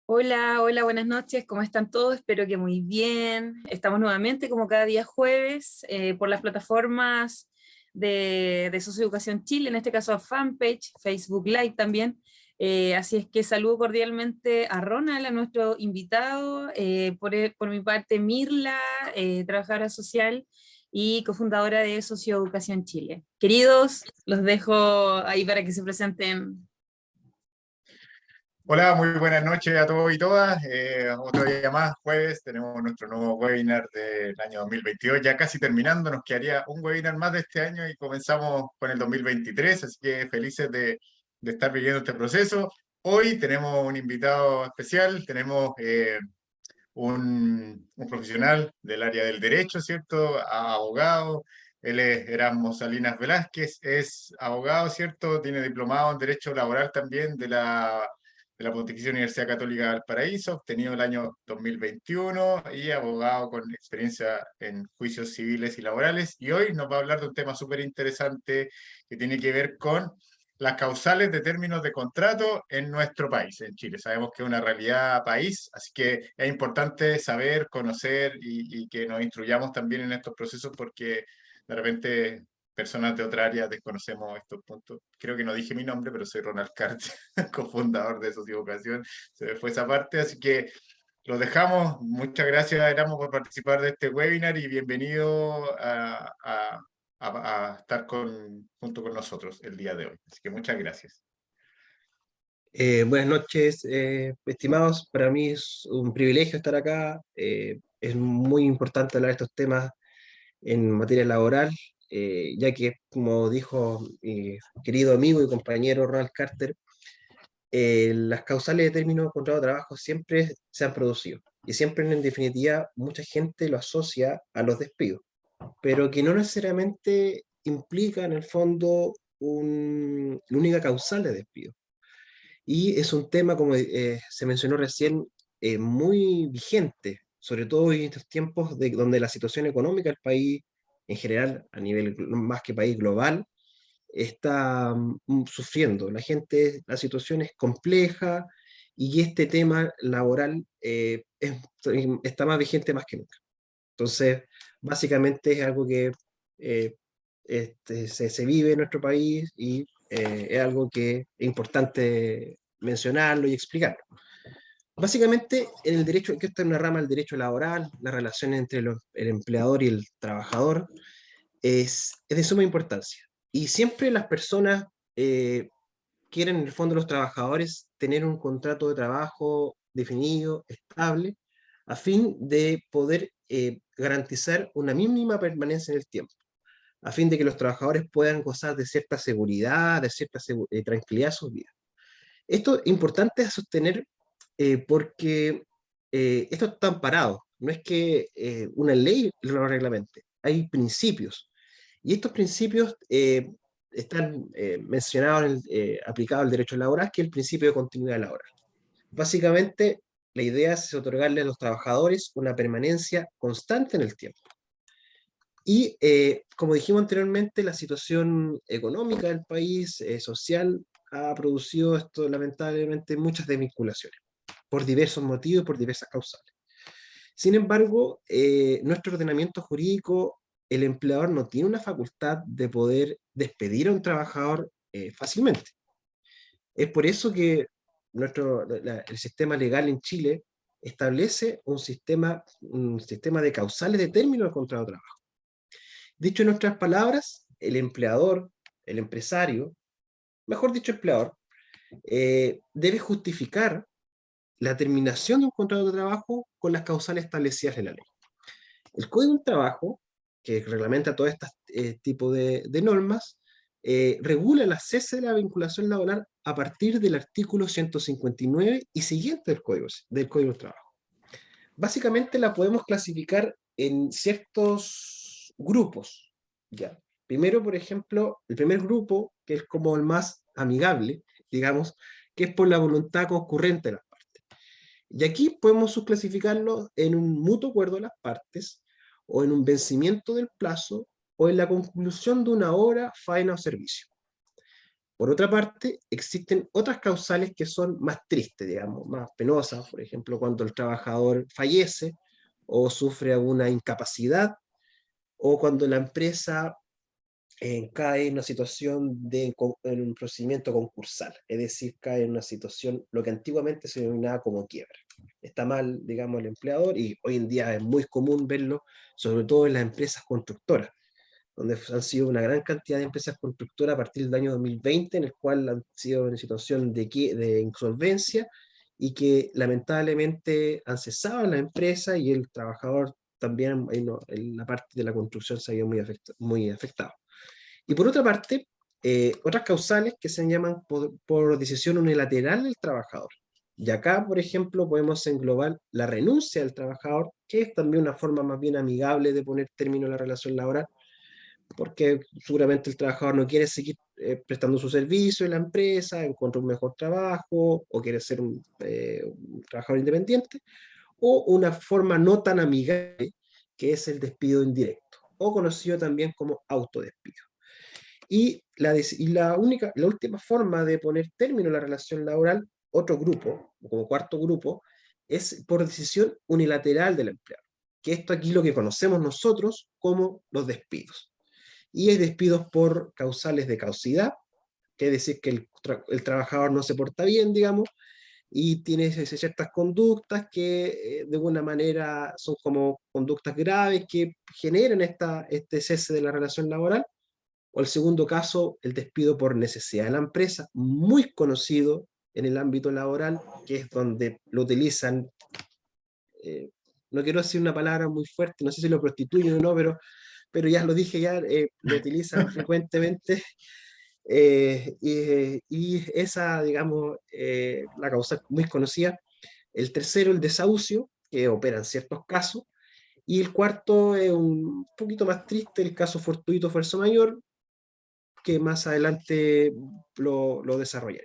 Hola, hola, buenas noches, ¿cómo están todos? Espero que muy bien. Estamos nuevamente, como cada día jueves, por las plataformas de Socioeducación Chile, en este caso a Fanpage, Facebook Live también. Así es que saludo cordialmente a Ronald, a nuestro invitado, por mi parte Mirla, trabajadora social y cofundadora de Socioeducación Chile. Queridos, los dejo ahí para que se presenten. Hola, muy buenas noches a todos y todas. Otro día más, jueves, tenemos nuestro nuevo webinar del año 2022, ya casi terminando, nos quedaría un webinar más de este año y comenzamos con el 2023, así que felices de estar viviendo este proceso. Hoy tenemos un invitado especial, tenemos un profesional del área del derecho, ¿cierto? Abogado. Él es Erasmo Salinas Velázquez, es abogado, ¿cierto? Tiene diplomado en Derecho Laboral también de la Pontificia Universidad Católica de Valparaíso, obtenido el año 2021 y abogado con experiencia en juicios civiles y laborales. Y hoy nos va a hablar de un tema súper interesante que tiene que ver con las causales de términos de contrato en nuestro país, en Chile. Sabemos que es una realidad país, así que es importante saber, conocer y que nos instruyamos también en estos procesos porque de repente personas de otra área desconocemos estos puntos. Creo que no dije mi nombre, pero soy Ronald Carter, cofundador de Socioeducación. Se me fue esa parte, así que lo dejamos. Muchas gracias, Erasmo, por participar de este webinar y bienvenido a estar junto con nosotros el día de hoy. Así que muchas gracias. Buenas noches, estimados. Para mí es un privilegio estar acá. Es muy importante hablar de estos temas en materia laboral, ya que, como dijo mi querido amigo y compañero Ronald Carter, las causales de término de contrato de trabajo siempre se han producido y siempre, en definitiva, mucha gente lo asocia a los despidos, pero que no necesariamente implica en el fondo la única causal de despido. Y es un tema, como se mencionó recién, muy vigente, sobre todo en estos tiempos donde la situación económica del país, en general, a nivel más que país global, está sufriendo. La situación es compleja y este tema laboral está más vigente más que nunca. Entonces, básicamente es algo que eh, se vive en nuestro país y es algo que es importante mencionarlo y explicarlo. Básicamente, en el derecho, que esta es una rama del derecho laboral, la relación entre el empleador y el trabajador, es de suma importancia. Y siempre las personas quieren, en el fondo, los trabajadores tener un contrato de trabajo definido, estable, a fin de poder garantizar una mínima permanencia en el tiempo, a fin de que los trabajadores puedan gozar de cierta seguridad, de cierta tranquilidad en sus vidas. Esto es importante a sostener porque esto está amparado, no es que una ley lo reglamente, hay principios. Y estos principios están mencionados, aplicados al derecho laboral, que es el principio de continuidad laboral. Básicamente, la idea es otorgarle a los trabajadores una permanencia constante en el tiempo. Y como dijimos anteriormente, la situación económica del país, social, ha producido esto, lamentablemente, muchas desvinculaciones, por diversos motivos y por diversas causales. Sin embargo, nuestro ordenamiento jurídico, el empleador no tiene una facultad de poder despedir a un trabajador fácilmente. Es por eso que el sistema legal en Chile establece un sistema de causales de término del contrato de trabajo. Dicho en otras palabras, el empleador, el empresario, mejor dicho empleador, debe justificar la terminación de un contrato de trabajo con las causales establecidas en la ley. El Código del Trabajo, que reglamenta todo este tipo de normas, regula el cese de la vinculación laboral a partir del artículo 159 y siguiente del Código del Trabajo. Básicamente la podemos clasificar en ciertos grupos. ¿Ya? Primero, por ejemplo, el primer grupo, que es como el más amigable, digamos, que es por la voluntad concurrente de las partes. Y aquí podemos subclasificarlo en un mutuo acuerdo de las partes, o en un vencimiento del plazo, o en la conclusión de una obra, faena o servicio. Por otra parte, existen otras causales que son más tristes, digamos, más penosas, por ejemplo, cuando el trabajador fallece o sufre alguna incapacidad, o cuando la empresa cae en una situación en un procedimiento concursal, es decir, cae en una situación, lo que antiguamente se denominaba como quiebra. Está mal, digamos, el empleador, y hoy en día es muy común verlo, sobre todo en las empresas constructoras, donde han sido una gran cantidad de empresas constructoras a partir del año 2020, en el cual han sido en situación de insolvencia, y que lamentablemente han cesado la empresa, y el trabajador también en la parte de la construcción se ha ido muy afectado. Y por otra parte, otras causales que se llaman por decisión unilateral del trabajador. Y acá, por ejemplo, podemos englobar la renuncia del trabajador, que es también una forma más bien amigable de poner término a la relación laboral, porque seguramente el trabajador no quiere seguir prestando su servicio en la empresa, encuentra un mejor trabajo o quiere ser un trabajador independiente, o una forma no tan amigable, que es el despido indirecto, o conocido también como autodespido. La última forma de poner término a la relación laboral, otro grupo, como cuarto grupo, es por decisión unilateral del empleador, que esto aquí lo que conocemos nosotros como los despidos. Y hay despidos por causales de causidad, que es decir, que el trabajador no se porta bien, digamos, y tiene ciertas conductas que de alguna manera son como conductas graves que generan este cese de la relación laboral. O el segundo caso, el despido por necesidad de la empresa, muy conocido en el ámbito laboral, que es donde lo utilizan, no quiero decir una palabra muy fuerte, no sé si lo prostituyen o no, pero ya lo dije, ya lo utilizan frecuentemente, y esa, digamos, la causa muy conocida. El tercero, el desahucio, que opera en ciertos casos. Y el cuarto es un poquito más triste, el caso fortuito fuerza mayor, que más adelante lo desarrollaré.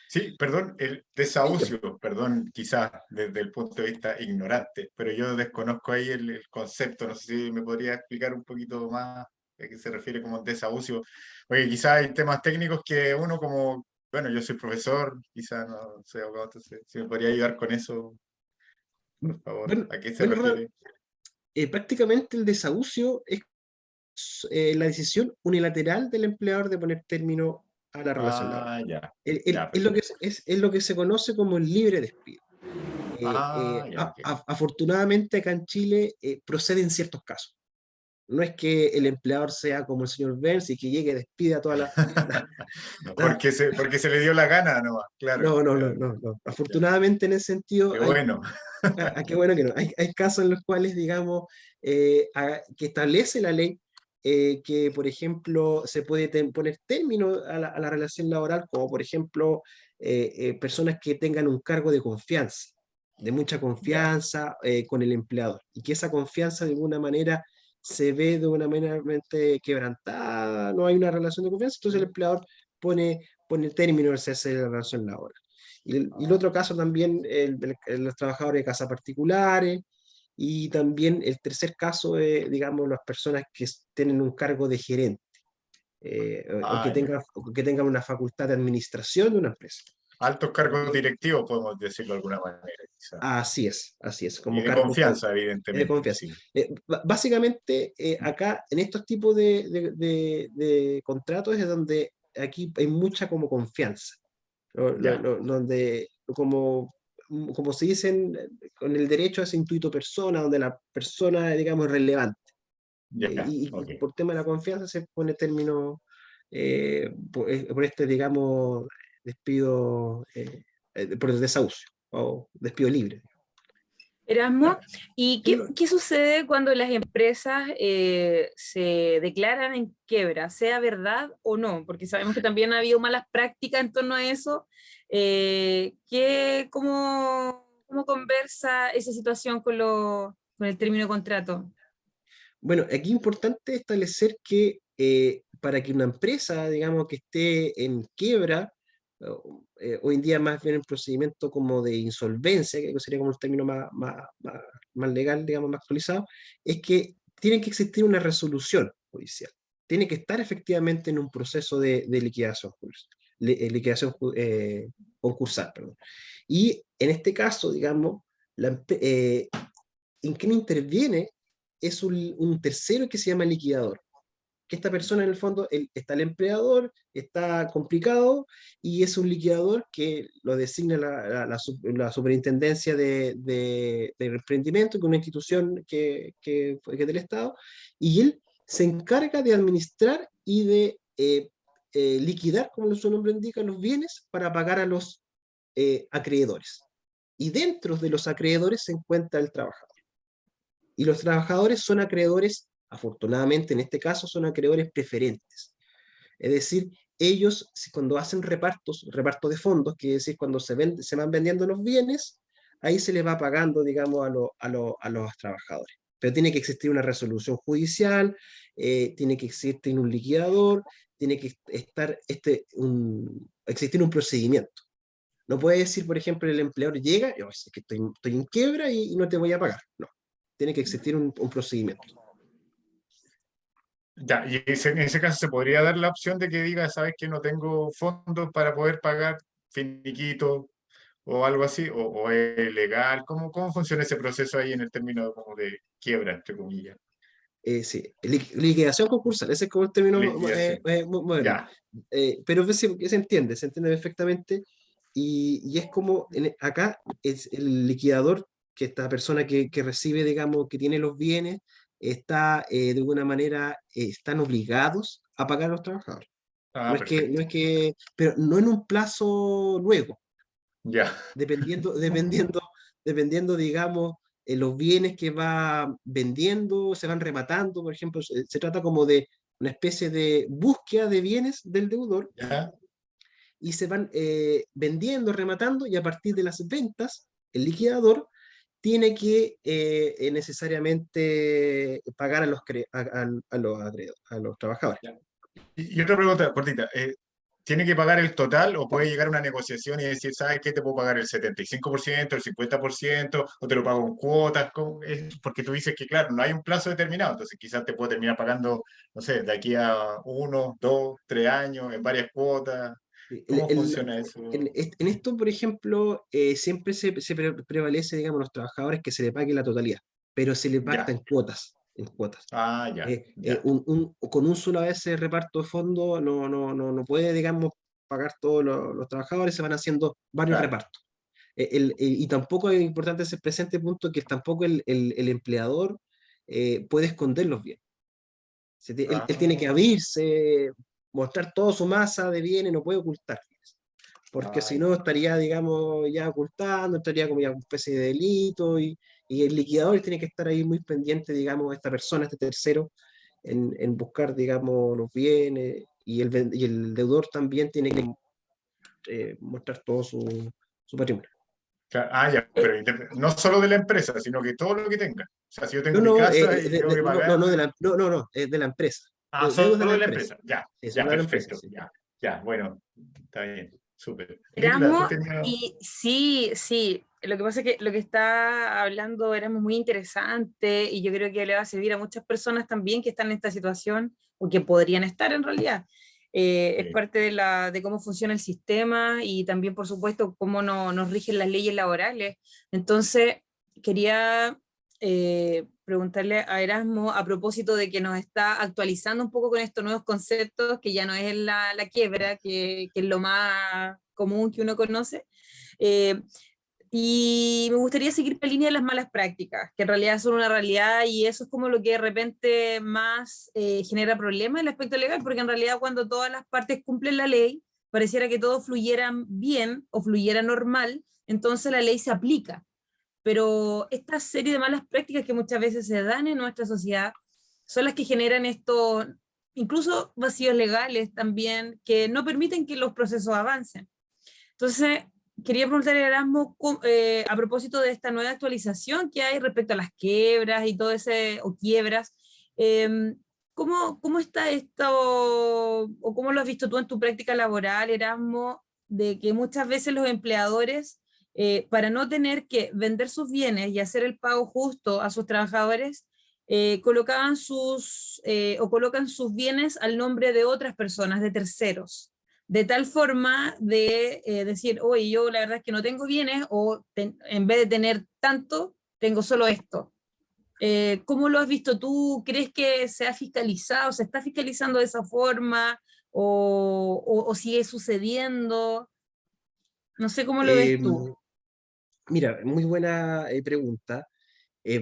Sí, perdón, el desahucio, perdón, quizás desde el punto de vista ignorante, pero yo desconozco ahí el concepto, no sé si me podría explicar un poquito más a qué se refiere como desahucio. Oye, quizás hay temas técnicos que uno como, bueno, yo soy profesor, quizás no soy abogado, entonces si me podría ayudar con eso, por favor, Bueno, ¿a qué se bueno, Ronald, refiere? prácticamente el desahucio es la decisión unilateral del empleador de poner término a la relación laboral. Ah, ya, ya, Es lo que, perfecto. es lo que se conoce como el libre despido. Ah, ya, ok. Afortunadamente acá en Chile procede en ciertos casos. No es que el empleador sea como el señor Burns y que llegue y despida a toda la- Porque se le dio la gana nomás, claro, no, no, no, claro, no, no. ya. Afortunadamente en ese sentido Qué hay, bueno. qué bueno que no. Hay casos en los cuales, digamos, que establece la ley que, por ejemplo, se puede poner término a la relación laboral, como por ejemplo, personas que tengan un cargo de confianza, de mucha Ya. confianza con el empleador, y que esa confianza de alguna manera se ve de una manera realmente quebrantada, no hay una relación de confianza, entonces el empleador pone término al cese de la relación laboral. Y el otro caso también, los trabajadores de casa particulares, y también el tercer caso es, digamos, las personas que tienen un cargo de gerente, Ah, ya. o que tengan una facultad de administración de una empresa. Altos cargos directivos, podemos decirlo de alguna manera, quizá. Así es, Y como de cargos confianza, de evidentemente, confianza. sí. Básicamente, acá en estos tipos de contratos es donde aquí hay mucha como confianza, Ya, donde como se dicen, con el derecho a ese intuito persona, donde la persona, digamos, es relevante. ya, Y ok. por tema de la confianza se pone término por este, digamos, despido, por el desahucio o despido libre. Erasmo, Ya. ¿y Sí, qué sucede cuando las empresas se declaran en quiebra, sea verdad o no? Porque sabemos que también ha habido malas prácticas en torno a eso. ¿Cómo conversa esa situación con el término de contrato? bueno, aquí es importante establecer que para que una empresa, digamos, que esté en quiebra, hoy en día más bien en procedimiento como de insolvencia, que sería como el término más legal, digamos, más actualizado, es que tiene que existir una resolución judicial. tiene que estar efectivamente en un proceso de liquidación, liquidación concursal, perdón. Y en este caso, digamos, en quien interviene es un tercero que se llama liquidador, que esta persona en el fondo, está el empleador, está complicado, y es un liquidador que lo designa la superintendencia del emprendimiento, que es una institución que es del Estado, y él se encarga de administrar y de liquidar, como su nombre indica, los bienes para pagar a los acreedores. Y dentro de los acreedores se encuentra el trabajador. Y los trabajadores son acreedores, afortunadamente en este caso, son acreedores preferentes. Es decir, ellos cuando hacen reparto de fondos, que es decir, cuando se van vendiendo los bienes, ahí se les va pagando, digamos, a los trabajadores. Pero tiene que existir una resolución judicial, tiene que existir un liquidador, tiene que existir un procedimiento. No puede decir, por ejemplo, el empleador llega, yo es que estoy en quiebra y no te voy a pagar. No, tiene que existir un procedimiento. Ya, y en ese caso se podría dar la opción de que diga, sabes que no tengo fondos para poder pagar finiquito o algo así, o es legal. ¿Cómo funciona ese proceso ahí en el término como de quiebra, entre comillas? Sí, liquidación concursal, ese es como el término Liquidación. moderno. Ya, Pero se entiende perfectamente, y es como acá es el liquidador, que esta persona que recibe, digamos, que tiene los bienes, está de alguna manera, están obligados a pagar a los trabajadores. perfecto. Pero no en un plazo luego, Ya, dependiendo, digamos, los bienes que va vendiendo, se van rematando, por ejemplo, se trata como de una especie de búsqueda de bienes del deudor, ya. y se van vendiendo, rematando, y a partir de las ventas, el liquidador tiene que necesariamente pagar a los trabajadores. Ya. Y otra pregunta cortita. ¿Tiene que pagar el total o puede llegar a una negociación y decir, ¿sabes qué? Te puedo pagar el 75%, el 50%, o te lo pago en cuotas? Porque tú dices que, claro, no hay un plazo determinado, entonces quizás te puedo terminar pagando, no sé, de aquí a 1, 2, 3 años, en varias cuotas. El- ¿Cómo el- funciona eso? en esto, por ejemplo, siempre prevalece, digamos, los trabajadores que se le pague la totalidad, pero se le pacta Ya. en cuotas, en cuotas. Ah, ya, ya. Con un solo vez reparto de fondo no puede, digamos, pagar todos los trabajadores, se van haciendo varios Claro. repartos. Y tampoco es importante ese presente punto, que tampoco el empleador puede esconder los bienes. Él tiene que Ah, abrirse, mostrar toda su masa de bienes, no puede ocultar bienes, porque si ay, no estaría, digamos, ya ocultando, estaría como ya una especie de delito, y el liquidador tiene que estar ahí muy pendiente, digamos, esta persona, este tercero, en buscar, digamos, los bienes, y el deudor también tiene que mostrar todo su patrimonio. ya, Eh, pero no solo de la empresa, sino que todo lo que tenga. O sea, si yo No, tengo mi no, casa y tengo que pagar. de la empresa. Deudos de Solo la de la empresa. empresa. Ya, Sí, ya, solo de la empresa, perfecto. sí. Ya, ya, bueno, está bien, súper. Mirla, tú Erasmo, tenías. y sí, sí, lo que pasa es que lo que está hablando Erasmo es muy interesante, y yo creo que le va a servir a muchas personas también que están en esta situación, o que podrían estar en realidad. Es parte de cómo funciona el sistema, y también, por supuesto, cómo nos rigen las leyes laborales. Entonces, quería preguntarle a Erasmo a propósito de que nos está actualizando un poco con estos nuevos conceptos, que ya no es la quiebra, que es lo más común que uno conoce. Eh, y me gustaría seguir la línea de las malas prácticas, que en realidad son una realidad, y eso es como lo que de repente más genera problemas en el aspecto legal, porque en realidad cuando todas las partes cumplen la ley, pareciera que todo fluyera bien o fluyera normal, entonces la ley se aplica. Pero esta serie de malas prácticas que muchas veces se dan en nuestra sociedad son las que generan estos, incluso vacíos legales también, que no permiten que los procesos avancen. Entonces, quería preguntarle a Erasmo, a propósito de esta nueva actualización que hay respecto a las quiebras y todo ese, o quiebras, eh, ¿cómo está esto, o cómo lo has visto tú en tu práctica laboral, Erasmo, de que muchas veces los empleadores, para no tener que vender sus bienes y hacer el pago justo a sus trabajadores, colocaban o colocan sus bienes al nombre de otras personas, de terceros, de tal forma de decir, oye, yo la verdad es que no tengo bienes, o en vez de tener tanto, tengo solo esto. ¿Cómo lo has visto tú? ¿Crees que se ha fiscalizado, se está fiscalizando de esa forma, o sigue sucediendo? No sé cómo lo ves Eh, tú. Mira, muy buena pregunta.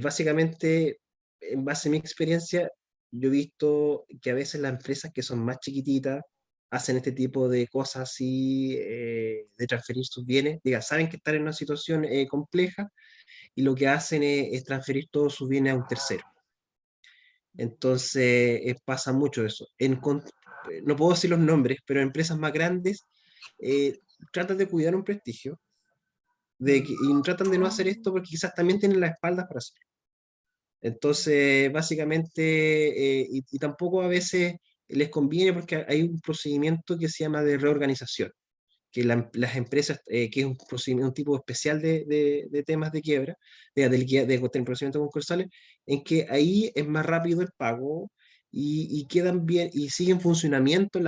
Básicamente, en base a mi experiencia, yo he visto que a veces las empresas que son más chiquititas hacen este tipo de cosas así, de transferir sus bienes. Diga, saben que están en una situación compleja y lo que hacen es transferir todos sus bienes a un tercero. Entonces, pasa mucho eso. No puedo decir los nombres, pero empresas más grandes eh, tratan de cuidar un prestigio y tratan de no hacer esto porque quizás también tienen las espaldas para hacerlo. Entonces, básicamente, y tampoco a veces les conviene porque hay un procedimiento que se llama de reorganización, que las empresas, que es un procedimiento, un tipo especial de temas de quiebra, de procedimientos concursales, en que ahí es más rápido el pago y quedan bien y sigue en funcionamiento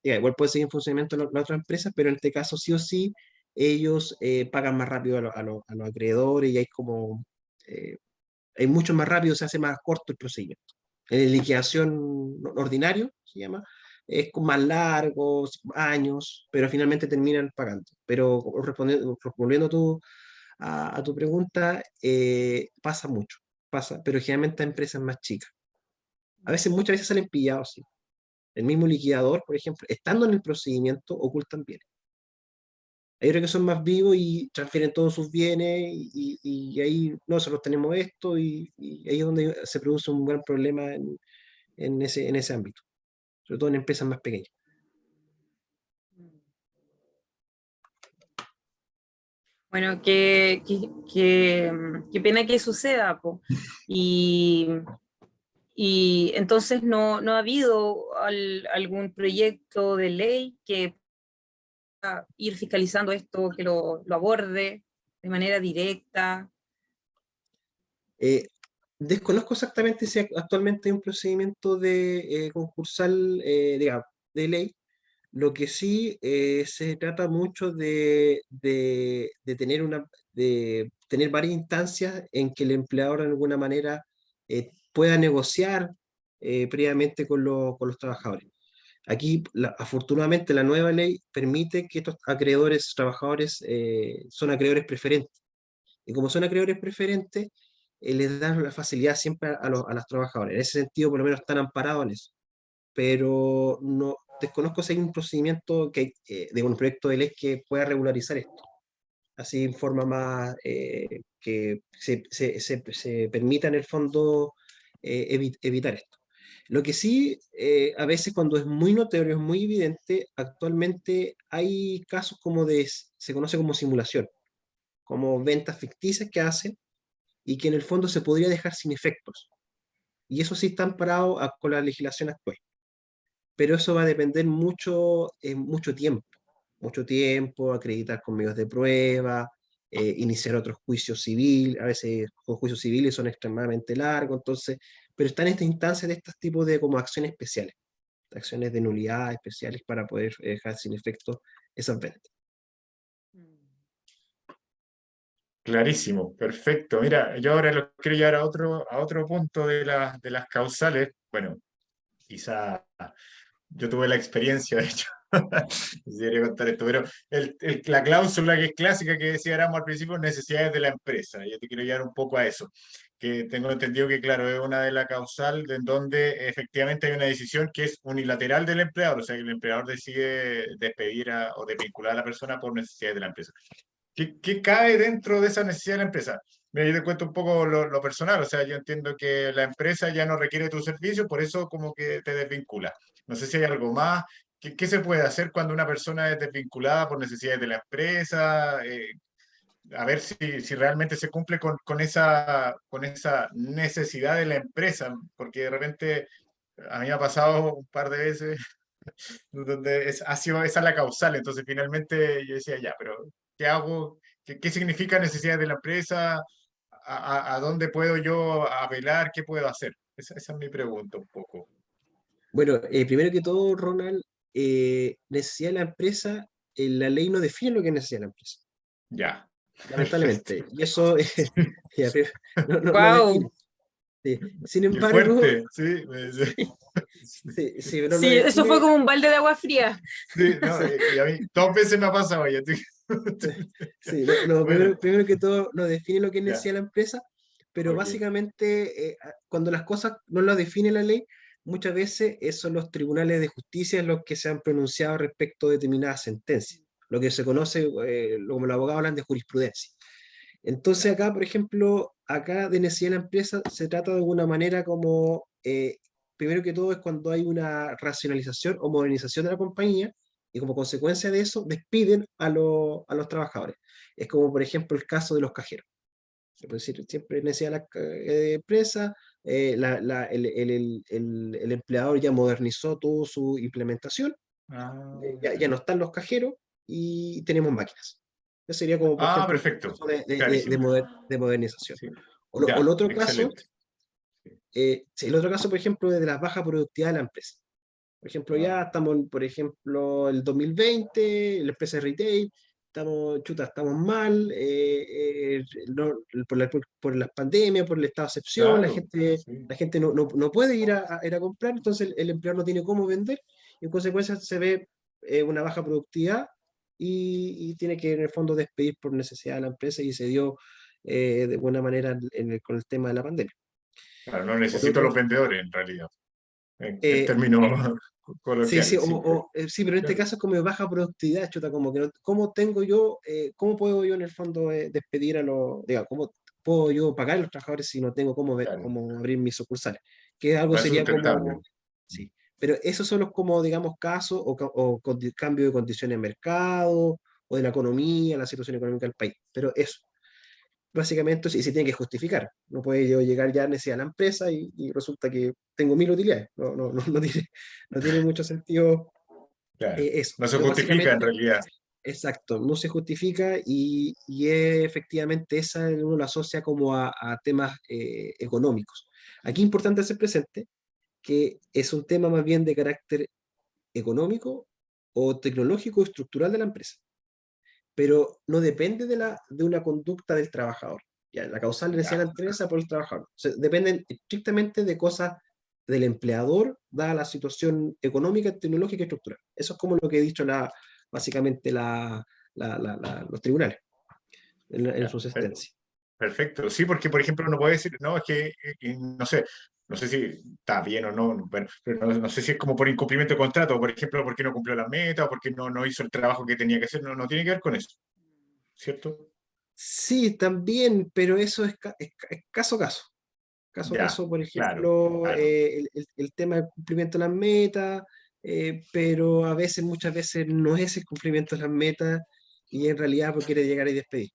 igual puede seguir en funcionamiento la otra empresa, pero en este caso sí o sí ellos pagan más rápido a los acreedores y hay como eh, es mucho más rápido, se hace más corto el procedimiento. En liquidación ordinario, se llama, es más largo, años, pero finalmente terminan pagando. Pero respondiendo a tu pregunta, pasa mucho, pasa, pero generalmente a empresas más chicas. A veces, muchas veces salen pillados, sí. El mismo liquidador, por ejemplo, estando en el procedimiento, ocultan bienes. Hay otros que son más vivos y transfieren todos sus bienes y ahí nosotros tenemos esto y ahí es donde se produce un gran problema en ese ámbito, sobre todo en empresas más pequeñas. Bueno, qué pena que suceda, po. Y, y entonces no ha habido algún proyecto de ley que pueda ir fiscalizando esto, que lo aborde de manera directa. Eh, Desconozco exactamente si actualmente hay un procedimiento de concursal, digamos, de ley. Lo que sí se trata mucho de tener varias instancias en que el empleador de alguna manera pueda negociar previamente con los trabajadores. Aquí, afortunadamente, la nueva ley permite que estos acreedores, trabajadores, son acreedores preferentes. Y como son acreedores preferentes, les dan la facilidad siempre a los trabajadores. En ese sentido, por lo menos están amparados en eso, pero no desconozco si hay un procedimiento de un proyecto de ley que pueda regularizar esto, así en forma más que se permita en el fondo evitar esto. Lo que sí, a veces cuando es muy notorio, es muy evidente, actualmente hay casos se conoce como simulación, como ventas ficticias que hacen y que en el fondo se podría dejar sin efectos. Y eso sí está amparado con la legislación actual, pero eso va a depender mucho, mucho tiempo, acreditar con medios de prueba, iniciar otros juicios civiles, a veces los juicios civiles son extremadamente largos, entonces, pero están en esta instancia de estos tipos de como acciones especiales, acciones de nulidad especiales para poder dejar sin efecto esas ventas. Clarísimo, perfecto. Mira, yo ahora lo quiero llevar a otro punto de las causales. Bueno, quizá yo tuve la experiencia, de hecho, quisiera contar esto, pero la cláusula que es clásica que decía Aramo al principio, necesidades de la empresa. Yo te quiero llevar un poco a eso, que tengo entendido que, claro, es una de las causales en donde efectivamente hay una decisión que es unilateral del empleador, o sea, que el empleador decide despedir o desvincular a la persona por necesidades de la empresa. ¿Qué cae dentro de esa necesidad de la empresa? Mira, yo te cuento un poco lo personal, o sea, yo entiendo que la empresa ya no requiere tu servicio, por eso como que te desvincula. No sé si hay algo más. ¿Qué se puede hacer cuando una persona es desvinculada por necesidades de la empresa? A ver si realmente se cumple con esa necesidad de la empresa, porque de repente a mí me ha pasado un par de veces donde ha sido esa la causal. Entonces, finalmente yo decía, ya, pero ¿qué hago? ¿Qué significa necesidades de la empresa? a dónde puedo yo apelar, qué puedo hacer. Esa es mi pregunta un poco. Bueno, primero que todo, Ronald, necesidad de la empresa, la ley no define lo que es necesidad de la empresa, Ya, perfecto. lamentablemente. Y eso ya, pero no Wow. define. Sí. Sin Qué embargo, fuerte, sí. sí, pero no Sí, eso fue define. como un balde de agua fría. Sí, no, y a mí 2 veces me ha pasado ya. Sí, no, Bueno, primero que todo, no define lo que es ya, necesidad de la empresa, pero ok. básicamente cuando las cosas no las define la ley, muchas veces son los tribunales de justicia los que se han pronunciado respecto de determinadas sentencias, lo que se conoce, como los abogados hablan de jurisprudencia. Entonces Ya. acá, por ejemplo, acá de necesidad de la empresa se trata de alguna manera como, primero que todo es cuando hay una racionalización o modernización de la compañía y como consecuencia de eso despiden a los trabajadores. Es como por ejemplo el caso de los cajeros. Es decir, siempre necesidad de la empresa, el empleador ya modernizó toda su implementación, ya no están los cajeros y tenemos máquinas. Ese sería como, por ejemplo, un Perfecto. caso Clarísimo. de modernización. Sí. O el Ya, otro caso, excelente. Sí. sí, el otro caso, por ejemplo, es de la baja productividad de la empresa. Por ejemplo, Ah, ya estamos, por ejemplo, el 2020, la empresa de retail, estamos mal, por las pandemias, por el estado de excepción, claro, sí. la gente no puede ir a comprar, entonces el empleador no tiene cómo vender, y en consecuencia se ve una baja productividad y tiene que en el fondo despedir por necesidad de la empresa y se dio de buena manera con el tema de la pandemia. Claro, no Por necesito otro, los vendedores en realidad, en eh, términos Sí, sí, coloquiales, sí. sí, pero en este Claro, caso es como de baja productividad, chuta, como que ¿cómo tengo yo, cómo puedo yo en el fondo despedir a los, diga, cómo puedo yo pagar a los trabajadores si no tengo claro. cómo abrir mis sucursales? Que algo No es sería sustentable. como, sí, pero esos son los como, digamos, casos cambio de condiciones de mercado o de la economía, la situación económica del país, pero eso. Básicamente, sí, se tiene que justificar. No puede yo llegar ya a la empresa y resulta que tengo 1000 utilidades. No tiene mucho sentido Claro. eso. No se Pero justifica en básicamente, realidad. exacto, no se justifica y es, efectivamente esa uno lo asocia como a temas económicos. Aquí es importante hacer presente que es un tema más bien de carácter económico o tecnológico o estructural de la empresa, pero no depende de una conducta del trabajador. Ya, la causal decía la Ya. empresa por el trabajador. O sea, dependen estrictamente de cosas del empleador, dada la situación económica, tecnológica y estructural. Eso es como lo que he dicho básicamente los tribunales en Ya. su sentencia. Perfecto. Sí, porque por ejemplo uno puede decir, no, es que no sé si está bien o no, bueno, pero no sé si es como por incumplimiento de contrato, o por ejemplo, porque no cumplió las metas, o porque no hizo el trabajo que tenía que hacer, no tiene que ver con eso, ¿cierto? Sí, también, pero eso es caso a caso. Caso a Ya, caso, por claro, ejemplo, claro. el tema del cumplimiento de las metas, pero muchas veces no es el cumplimiento de las metas y en realidad porque quiere llegar y despedir.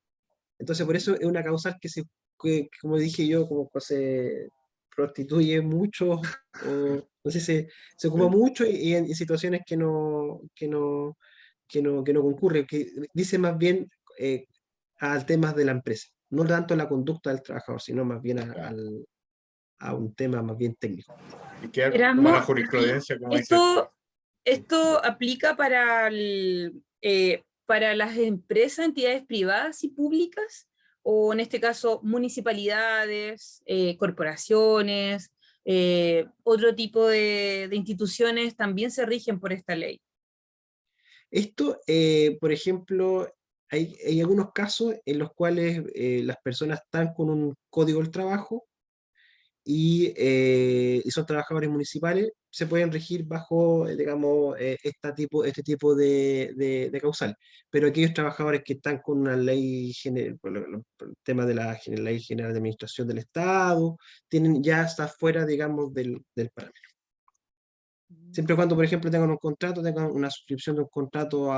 Entonces, por eso es una causal que, como dije yo, como que se prostituye mucho o no sé, se ocupa Sí. mucho y en situaciones que no concurre, que dice más bien eh, al tema de la empresa, no tanto a la conducta del trabajador, sino más bien Ya. a un tema más bien técnico. Y queda como la Erasmo, ¿y jurisprudencia, como dices tú. esto, esto aplica para las empresas, entidades privadas y públicas? O en este caso, municipalidades, corporaciones, otro tipo de instituciones también se rigen por esta ley. Esto, por ejemplo, hay algunos casos en los cuales las personas están con un código del trabajo y son trabajadores municipales, se pueden regir bajo, digamos, este tipo de causal. Pero aquellos trabajadores que están con una ley general, por el tema de la Ley General de Administración del Estado, ya está fuera, digamos, del parámetro. Siempre y cuando, por ejemplo, tengan un contrato, tengan una suscripción de un contrato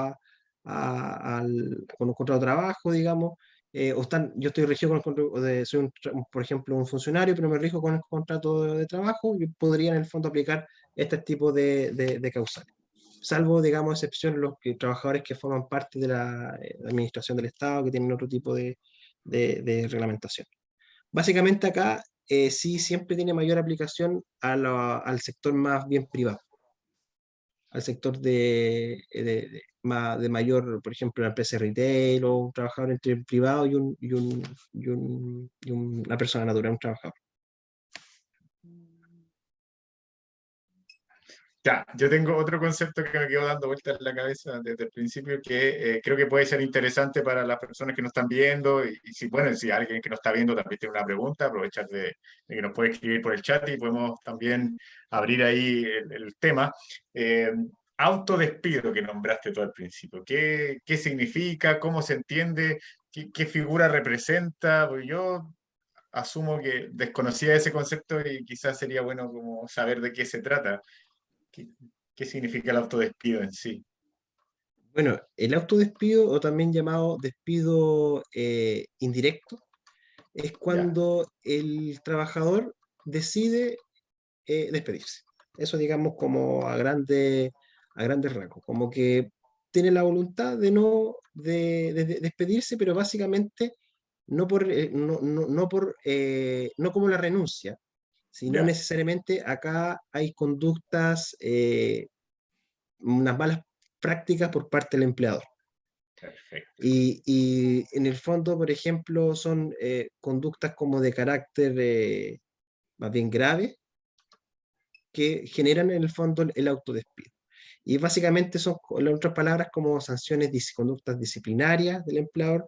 con un contrato de trabajo, digamos, yo estoy regido con el contrato soy por ejemplo, un funcionario, pero me rijo con el contrato de trabajo, yo podría en el fondo aplicar este tipo de causales. Salvo, digamos, excepción los trabajadores que forman parte de la administración del Estado, que tienen otro tipo de reglamentación. Básicamente acá sí siempre tiene mayor aplicación al sector más bien privado, al sector de mayor, por ejemplo, la empresa de retail o un trabajador entre el privado una persona natural, un trabajador. Ya, yo tengo otro concepto que me quedó dando vueltas en la cabeza desde el principio que creo que puede ser interesante para las personas que nos están viendo y si, bueno, si alguien que nos está viendo también tiene una pregunta, aprovechar de que nos puede escribir por el chat y podemos también abrir ahí el tema. Eh, Autodespido que nombraste tú al principio, ¿qué significa? ¿Cómo se entiende? ¿Qué figura representa? Porque yo asumo que desconocía ese concepto y quizás sería bueno como saber de qué se trata. ¿Qué, qué significa el autodespido en sí? Bueno, el autodespido, o también llamado despido indirecto, es Ya, cuando el trabajador decide despedirse. Eso digamos como a grandes rasgos, como que tiene la voluntad de no de despedirse, pero básicamente no como la renuncia, sino ya, necesariamente acá hay conductas, unas malas prácticas por parte del empleador. perfecto. Y en el fondo, por ejemplo, son conductas como de carácter más bien grave, que generan en el fondo el autodespido. Y básicamente son, en otras palabras, como sanciones, conductas disciplinarias del empleador,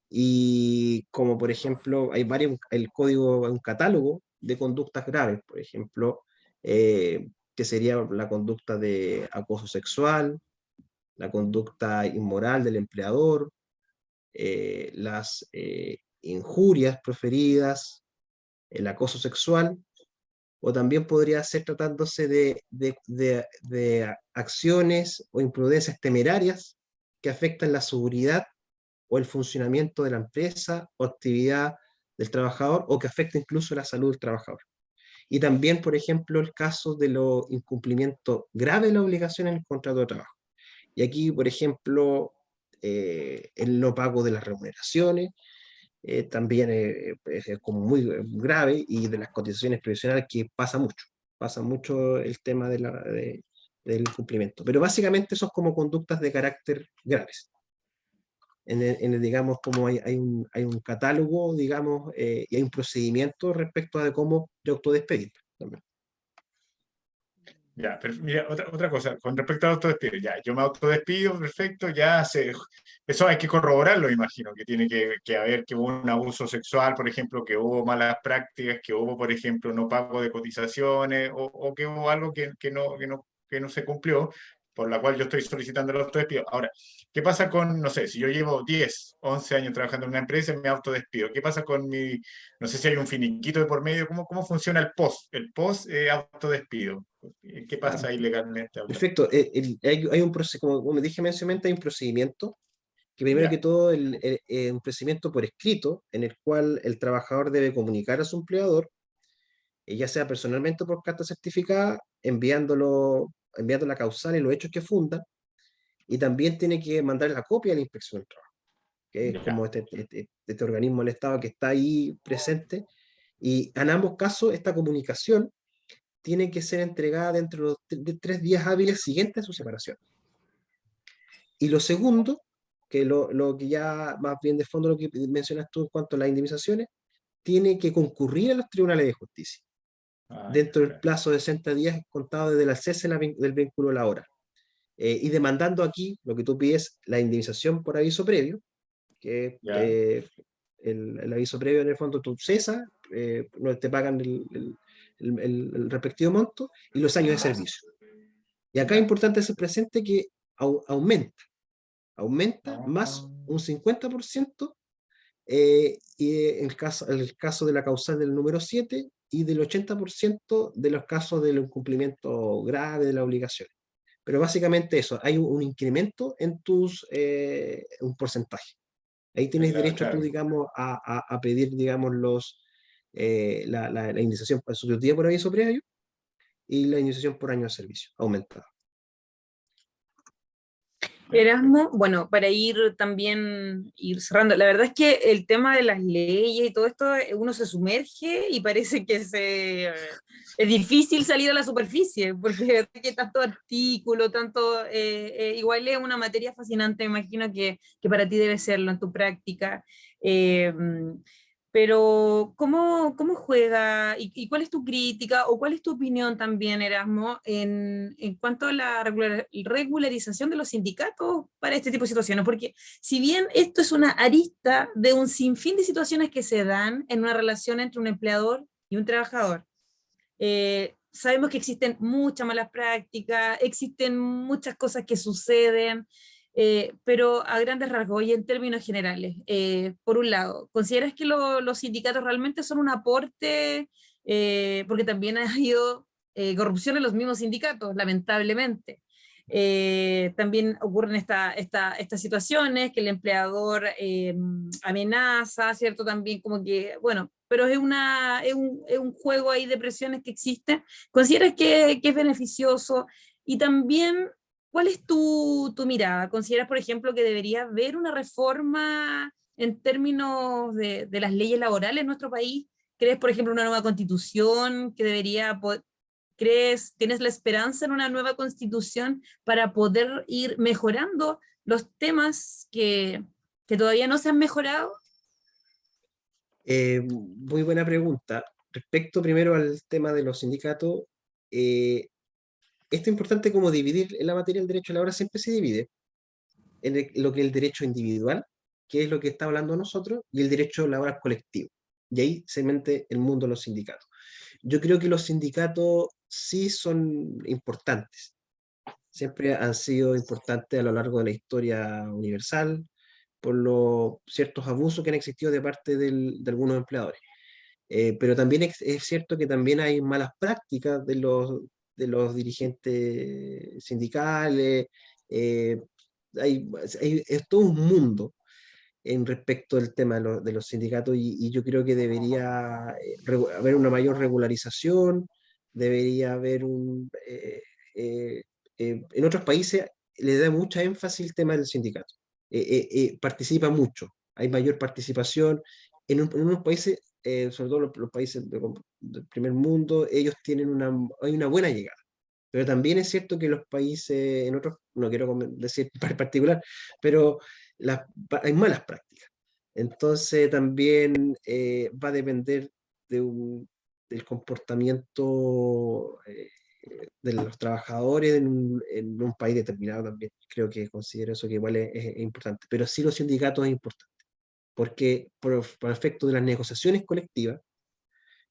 y como por ejemplo, hay varios, el código, un catálogo de conductas graves, por ejemplo, que sería la conducta de acoso sexual, la conducta inmoral del empleador, las injurias proferidas, el acoso sexual, o también podría ser tratándose de acciones o imprudencias temerarias que afectan la seguridad o el funcionamiento de la empresa o actividad del trabajador, o que afecta incluso la salud del trabajador. Y también, por ejemplo, el caso de los incumplimientos graves de la obligación en el contrato de trabajo. Y aquí, por ejemplo, el no pago de las remuneraciones, también es como muy grave, y de las cotizaciones previsionales, que pasa mucho el tema del cumplimiento. Pero básicamente son como conductas de carácter graves. Digamos, como hay un catálogo, digamos, y hay un procedimiento respecto a de cómo de autodespedir también. Ya, pero mira, otra cosa, con respecto al autodespido, ya, yo me autodespido, perfecto, ya se, eso hay que corroborarlo, imagino, que tiene que haber que hubo un abuso sexual, por ejemplo, que hubo malas prácticas, que hubo, por ejemplo, no pago de cotizaciones, o que hubo algo que no se cumplió, por la cual yo estoy solicitando el autodespido. Ahora, ¿qué pasa con, no sé, si yo llevo 10 11 años trabajando en una empresa y me autodespido? ¿Qué pasa con mi, no sé si hay un finiquito de por medio? ¿Cómo funciona el post? El post autodespido. ¿Qué Ah, pasa ahí legalmente hablando? perfecto. Hay un proceso, como dije mencioné, hay un procedimiento que primero que Ya, todo un procedimiento por escrito, en el cual el trabajador debe comunicar a su empleador, ya sea personalmente o por carta certificada, enviando la causal y los hechos que fundan, y también tiene que mandar la copia a la inspección del trabajo, que es como ya, este organismo del Estado que está ahí presente, y en ambos casos esta comunicación tiene que ser entregada dentro de los 3 días hábiles siguientes a su separación. Y lo segundo, que lo que ya más bien de fondo lo que mencionas tú en cuanto a las indemnizaciones, tiene que concurrir a los tribunales de justicia ah, ya, dentro del claro. plazo de 60 días contado desde el cese del vínculo laboral. Y demandando aquí lo que tú pides, la indemnización por aviso previo, que Ya, el aviso previo en el fondo tú cesas, no te pagan el respectivo monto, y los años de servicio. Y acá es ya. importante ser presente que aumenta Ah, más un 50%, y el caso de la causal del número 7, y del 80% de los casos del incumplimiento grave de la obligación. Pero básicamente eso, hay un incremento en un porcentaje. Ahí tienes derecho tú, claro. digamos, a pedir, digamos, la indemnización sustitutiva por aviso previo, y la indemnización por año de servicio aumentada. Erasmo, bueno, para ir también ir cerrando, la verdad es que el tema de las leyes y todo esto, uno se sumerge y parece que es difícil salir a la superficie, porque hay tanto artículo, tanto, igual es una materia fascinante, me imagino que para ti debe serlo en tu práctica. Eh, pero, ¿cómo juega y cuál es tu crítica o cuál es tu opinión también, Erasmo, en cuanto a la regularización de los sindicatos para este tipo de situaciones? Porque si bien esto es una arista de un sinfín de situaciones que se dan en una relación entre un empleador y un trabajador, sabemos que existen muchas malas prácticas, existen muchas cosas que suceden, pero a grandes rasgos y en términos generales, por un lado, ¿consideras que los sindicatos realmente son un aporte? Porque también ha habido corrupción en los mismos sindicatos, lamentablemente. También ocurren estas situaciones que el empleador amenaza, ¿cierto? También como que, bueno, pero es un juego ahí de presiones que existe. ¿Consideras que es beneficioso? Y también, ¿cuál es tu mirada? ¿Consideras, por ejemplo, que debería haber una reforma en términos de las leyes laborales en nuestro país? ¿Crees, por ejemplo, una nueva constitución que tienes la esperanza en una nueva constitución para poder ir mejorando los temas que todavía no se han mejorado? Muy buena pregunta. Respecto primero al tema de los sindicatos, esto es importante como dividir en la materia del derecho a la hora, siempre se divide en lo que es el derecho individual, que es lo que está hablando nosotros, y el derecho laboral colectivo. Y ahí se mete el mundo de los sindicatos. Yo creo que los sindicatos sí son importantes, siempre han sido importantes a lo largo de la historia universal por los ciertos abusos que han existido de parte de algunos empleadores. Pero también es cierto que también hay malas prácticas de los dirigentes sindicales. eh, es todo un mundo en respecto del tema de los sindicatos y yo creo que debería haber una mayor regularización, debería haber en otros países le da mucha énfasis el tema del sindicato. Participa mucho, hay mayor participación. En unos países, sobre todo los países del primer mundo, ellos tienen hay una buena llegada. Pero también es cierto que los países, en otros, no quiero decir en particular, pero hay malas prácticas. Entonces también va a depender del comportamiento de los trabajadores en un país determinado también. Creo que considero eso que igual es importante. Pero sí los sindicatos es importante, porque por efecto de las negociaciones colectivas,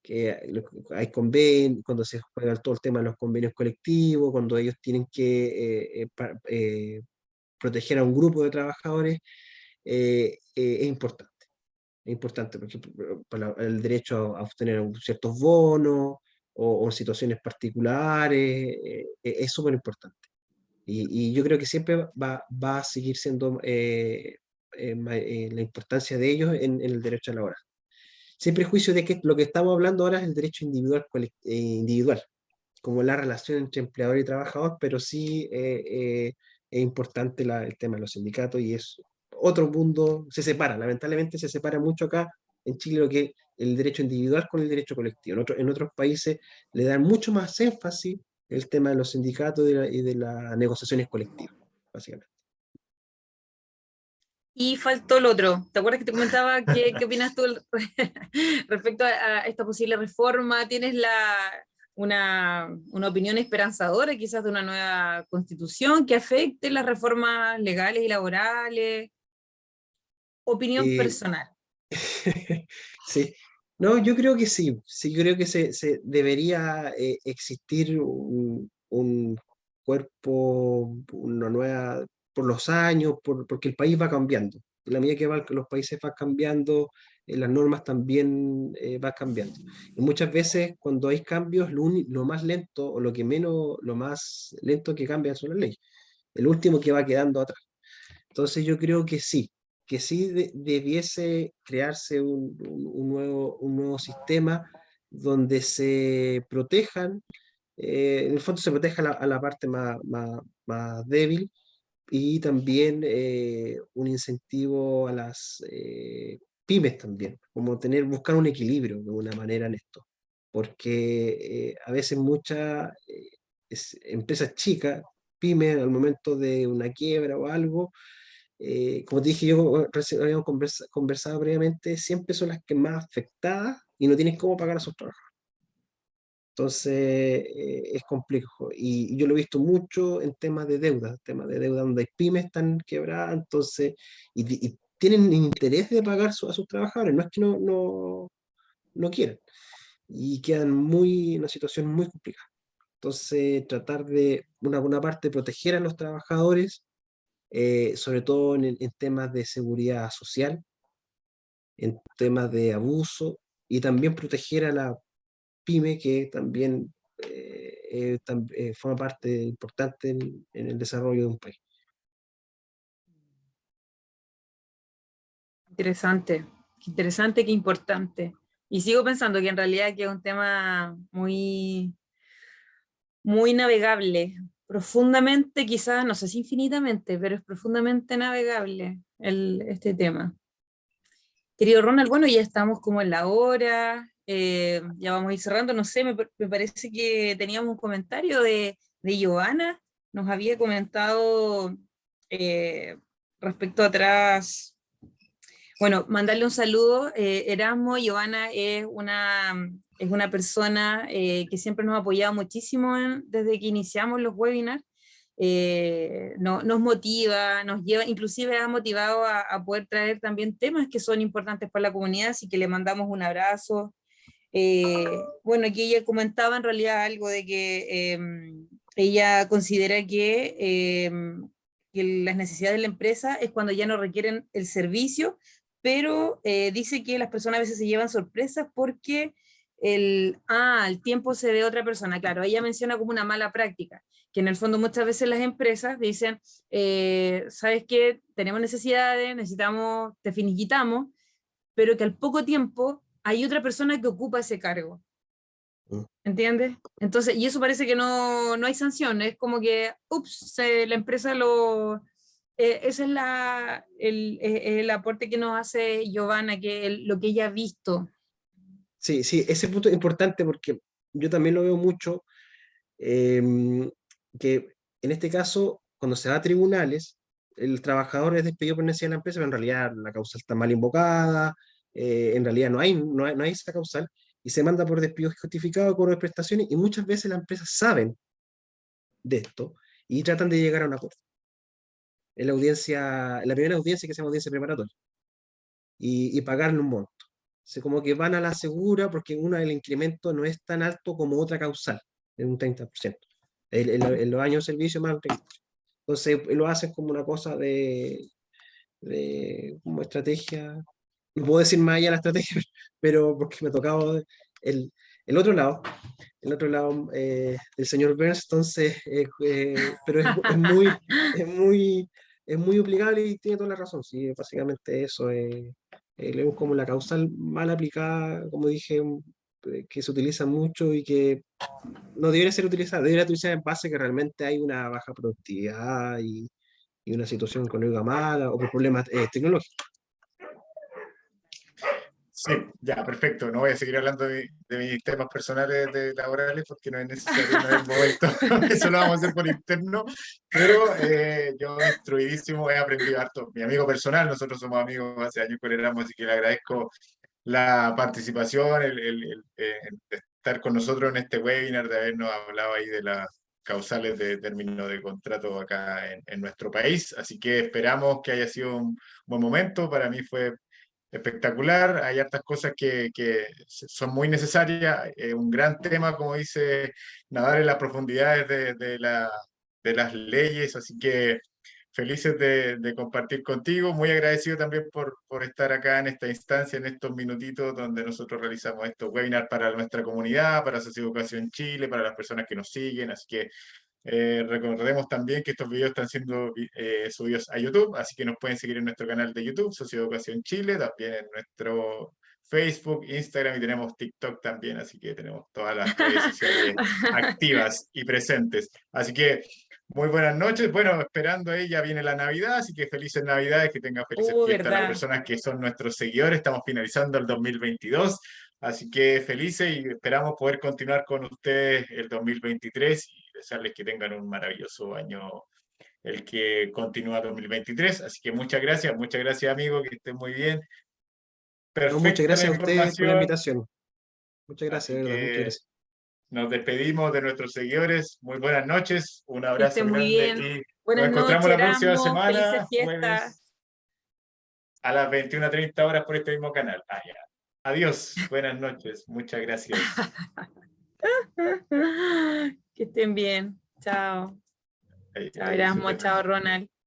que hay convenios, cuando se juega todo el tema de los convenios colectivos, cuando ellos tienen que proteger a un grupo de trabajadores, es importante. Es importante porque para el derecho a obtener ciertos bonos o situaciones particulares es súper importante. Y yo creo que siempre va a seguir siendo la importancia de ellos en el derecho laboral. Sin prejuicio de que lo que estamos hablando ahora es el derecho individual, individual, como la relación entre empleador y trabajador, pero sí es importante el tema de los sindicatos y es otro mundo, se separa, lamentablemente se separa mucho acá en Chile lo que es el derecho individual con el derecho colectivo. En otros países le dan mucho más énfasis el tema de los sindicatos y de las negociaciones colectivas, básicamente. Y faltó el otro. ¿Te acuerdas que te comentaba qué opinas tú respecto a esta posible reforma? ¿Tienes una opinión esperanzadora quizás de una nueva constitución que afecte las reformas legales y laborales? Opinión Eh, personal. Sí, no, yo creo que sí, sí creo que se debería existir un cuerpo, una nueva, por los años, porque el país va cambiando. En la medida que los países van cambiando, las normas también van cambiando. Y muchas veces cuando hay cambios, lo más lento o lo más lento que cambia son las leyes. El último que va quedando atrás. Entonces yo creo que sí debiese crearse un nuevo sistema donde se protejan, en el fondo se proteja a la parte más débil y también un incentivo a las pymes también, como buscar un equilibrio de una manera en esto, porque a veces muchas empresas chicas, pymes, al momento de una quiebra o algo, como te dije yo, recién habíamos conversado previamente, siempre son las que más afectadas y no tienen cómo pagar a sus trabajadores. Entonces, es complejo. Y yo lo he visto mucho en temas de deuda donde hay pymes están quebradas, entonces, y tienen interés de pagar a sus trabajadores, no es que no quieran, y quedan en una situación muy complicada. Entonces, tratar de, una parte, proteger a los trabajadores, sobre todo en temas de seguridad social, en temas de abuso, y también proteger a la pyme, que también forma parte importante en el desarrollo de un país. Qué interesante, qué importante. Y sigo pensando que en realidad que es un tema muy, muy navegable, profundamente, quizás, no sé si infinitamente, pero es profundamente navegable este tema. Querido Ronald, bueno, ya estamos como en la hora, ya vamos a ir cerrando, no sé, me parece que teníamos un comentario de Joana, nos había comentado eh, respecto atrás, bueno, mandarle un saludo, Erasmo, Joana es una persona que siempre nos ha apoyado muchísimo desde que iniciamos los webinars, nos motiva, nos lleva, inclusive ha motivado a poder traer también temas que son importantes para la comunidad, así que le mandamos un abrazo. Eh, bueno, aquí ella comentaba en realidad algo de que ella considera que las necesidades de la empresa es cuando ya no requieren el servicio, pero dice que las personas a veces se llevan sorpresas porque el tiempo se ve a otra persona. Claro, ella menciona como una mala práctica, que en el fondo muchas veces las empresas dicen, ¿sabes qué? Tenemos necesidades, necesitamos, te finiquitamos, pero que al poco tiempo hay otra persona que ocupa ese cargo. Mm. ¿Entiendes? Entonces, y eso parece que no hay sanción, es como que, ups, la empresa lo... ese es el aporte que nos hace Giovanna, lo que ella ha visto. Sí, sí, ese punto es importante porque yo también lo veo mucho, que en este caso, cuando se va a tribunales, el trabajador es despedido por necesidad de la empresa, pero en realidad la causal está mal invocada, en realidad no hay esa causal, y se manda por despido justificado, cobro de prestaciones, y muchas veces las empresas saben de esto y tratan de llegar a un acuerdo. En la primera audiencia, que se llama audiencia preparatoria, y pagarle un monto. Como que van a la segura porque el incremento no es tan alto como otra causal, de un 30%. En los años de servicio más del 30%. Entonces lo hacen como una cosa como estrategia. No puedo decir más allá de la estrategia, pero porque me tocaba el, el otro lado, el señor Burns, entonces, pero es muy aplicable y tiene toda la razón. Sí, básicamente eso es como la causal mal aplicada, como dije, que se utiliza mucho y que no debería ser utilizada, debería utilizar en base a que realmente hay una baja productividad y una situación económica mala o por problemas tecnológicos. Sí, ya, perfecto. No voy a seguir hablando de mis temas personales laborales porque no es necesario, no es el momento. Eso lo vamos a hacer por interno. Pero yo instruidísimo he aprendido harto. Mi amigo personal, nosotros somos amigos hace años con Erasmus, así que le agradezco la participación, el estar con nosotros en este webinar, de habernos hablado ahí de las causales de término de contrato acá en nuestro país. Así que esperamos que haya sido un buen momento. Para mí fue espectacular. Hay hartas cosas que son muy necesarias. Un gran tema, como dice, nadar en las profundidades de las leyes. Así que felices de compartir contigo. Muy agradecido también por estar acá en esta instancia, en estos minutitos donde nosotros realizamos estos webinars para nuestra comunidad, para Socioeducación Chile, para las personas que nos siguen. Así que recordemos también que estos videos están siendo subidos a YouTube, así que nos pueden seguir en nuestro canal de YouTube, Socioeducación Chile, también en nuestro Facebook, Instagram y tenemos TikTok también, así que tenemos todas las redes sociales activas y presentes. Así que Muy buenas noches. Bueno, esperando ahí, ya viene la Navidad, así que felices Navidades, que tengan felices fiestas a las ¿Verdad? personas que son nuestros seguidores. Estamos finalizando el 2022, así que felices y esperamos poder continuar con ustedes el 2023 y desearles que tengan un maravilloso año el que continúa 2023. Así que muchas gracias amigo, que estén muy bien. No, muchas Perfecta la gracias a ustedes por la información, invitación. Muchas gracias, así de verdad, muchas que gracias. nos despedimos de nuestros seguidores. Muy buenas noches, un Que abrazo estén muy grande bien. y nos Buenas encontramos noches, la próxima Erasmo. Felices semana, fiestas. jueves a las 21:30 horas por este mismo canal. Ah, ya. Adiós, buenas noches, muchas gracias. Que estén bien. Chao. Ahí, Chao, ahí, Erasmo. súper. Chao, Ronald.